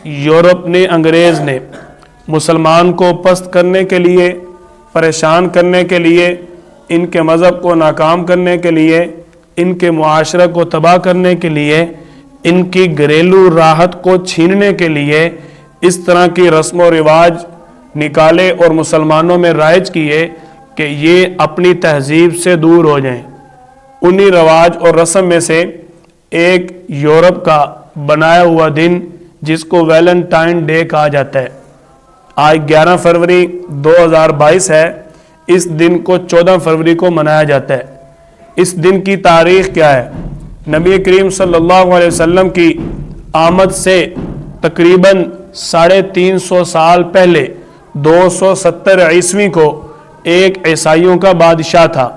Europe نے، انگریز نے مسلمان کو پست کرنے کے لیے، پریشان کرنے کے لیے، ان کے مذہب کو ناکام کرنے کے لیے، ان کے معاشرہ کو تباہ کرنے کے لیے، ان کی گھریلو راحت کو چھیننے کے لیے اس طرح کی رسم و رواج نکالے اور مسلمانوں میں رائج کیے کہ یہ اپنی تہذیب سے دور ہو جائیں۔ انہی رواج اور رسم میں سے ایک یورپ کا بنایا ہوا دن جس کو ویلنٹائن ڈے کہا جاتا ہے، آج 11 فروری 2022 ہے، اس دن کو 14 فروری کو منایا جاتا ہے۔ اس دن کی تاریخ کیا ہے؟ نبی کریم صلی اللہ علیہ وسلم کی آمد سے تقریباً 350 سال پہلے 270 عیسوی کو ایک عیسائیوں کا بادشاہ تھا،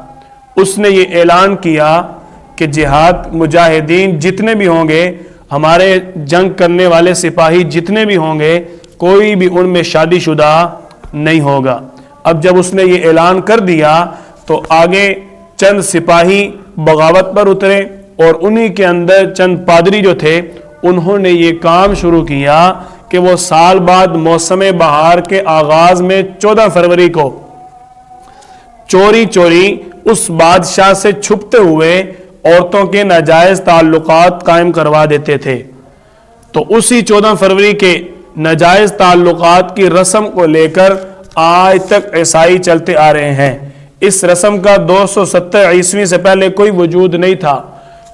اس نے یہ اعلان کیا کہ جہاد مجاہدین جتنے بھی ہوں گے، ہمارے جنگ کرنے والے سپاہی جتنے بھی ہوں گے، کوئی بھی ان میں شادی شدہ نہیں ہوگا۔ اب جب اس نے یہ اعلان کر دیا تو آگے چند سپاہی بغاوت پر اترے اور انہی کے اندر چند پادری جو تھے انہوں نے یہ کام شروع کیا کہ وہ سال بعد موسم بہار کے آغاز میں 14 فروری کو چوری چوری اس بادشاہ سے چھپتے ہوئے عورتوں کے ناجائز تعلقات قائم کروا دیتے تھے۔ تو اسی 14 فروری کے ناجائز تعلقات کی رسم کو لے کر آج تک عیسائی چلتے آ رہے ہیں۔ اس رسم کا 270 عیسوی سے پہلے کوئی وجود نہیں تھا۔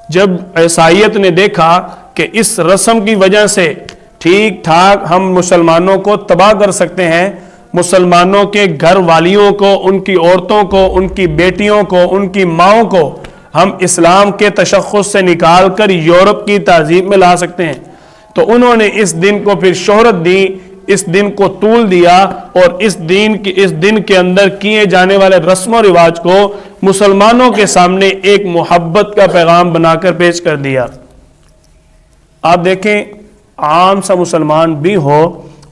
جب عیسائیت نے دیکھا کہ اس رسم کی وجہ سے ٹھیک ٹھاک ہم مسلمانوں کو تباہ کر سکتے ہیں، مسلمانوں کے گھر والیوں کو، ان کی عورتوں کو، ان کی بیٹیوں کو، ان کی ماؤں کو ہم اسلام کے تشخص سے نکال کر یورپ کی تہذیب میں لا سکتے ہیں، تو انہوں نے اس دن کو پھر شہرت دی، اس دن کو طول دیا اور اس دن کے اندر کیے جانے والے رسم و رواج کو مسلمانوں کے سامنے ایک محبت کا پیغام بنا کر پیش کر دیا۔ آپ دیکھیں، عام سا مسلمان بھی ہو،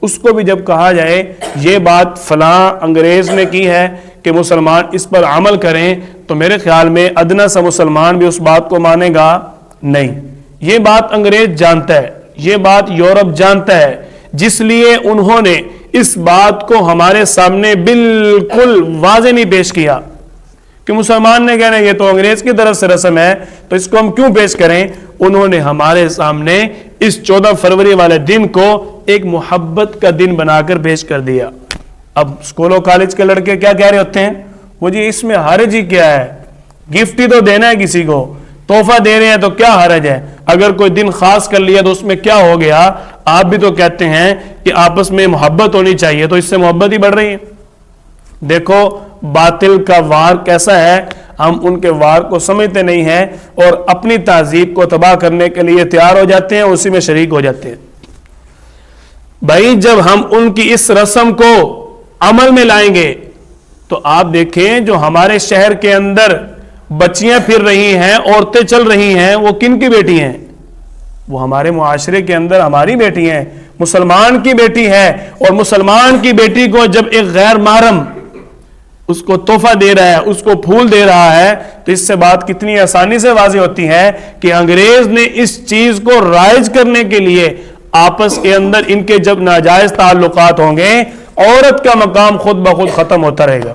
اس کو بھی جب کہا جائے یہ بات فلاں انگریز نے کی ہے کہ مسلمان اس پر عمل کریں، تو میرے خیال میں ادنا سا مسلمان بھی اس بات کو مانے گا نہیں۔ یہ بات انگریز جانتا ہے، یہ بات یورپ جانتا ہے، جس لیے انہوں نے اس بات کو ہمارے سامنے بالکل واضح نہیں پیش کیا کہ مسلمان نے کہنا یہ تو انگریز کی طرف سے رسم ہے تو اس کو ہم کیوں پیش کریں۔ انہوں نے ہمارے سامنے اس 14 فروری والے دن کو ایک محبت کا دن بنا کر پیش کر دیا۔ اب اسکول و کالج کے لڑکے کیا کہہ رہے ہوتے ہیں؟ وہ جی اس میں حرج ہی کیا ہے، گفٹ ہی تو دینا ہے، کسی کو تحفہ دے رہے ہیں تو کیا حرج ہے، اگر کوئی دن خاص کر لیا تو اس میں کیا ہو گیا۔ آپ بھی تو کہتے ہیں کہ آپس میں محبت ہونی چاہیے، تو اس سے محبت ہی بڑھ رہی ہے۔ دیکھو باطل کا وار کیسا ہے، ہم ان کے وار کو سمجھتے نہیں ہیں اور اپنی تہذیب کو تباہ کرنے کے لیے تیار ہو جاتے ہیں، اسی میں شریک ہو جاتے ہیں۔ بھائی جب ہم ان کی اس رسم کو عمل میں لائیں گے تو آپ دیکھیں جو ہمارے شہر کے اندر بچیاں پھر رہی ہیں، عورتیں چل رہی ہیں، وہ کن کی بیٹی ہیں؟ وہ ہمارے معاشرے کے اندر ہماری بیٹی ہیں، مسلمان کی بیٹی ہے، اور مسلمان کی بیٹی کو جب ایک غیر محرم اس کو تحفہ دے رہا ہے، اس کو پھول دے رہا ہے، تو اس سے بات کتنی آسانی سے واضح ہوتی ہے کہ انگریز نے اس چیز کو رائج کرنے کے لیے آپس کے اندر ان کے جب ناجائز تعلقات ہوں گے، عورت کا مقام خود بخود ختم ہوتا رہے گا۔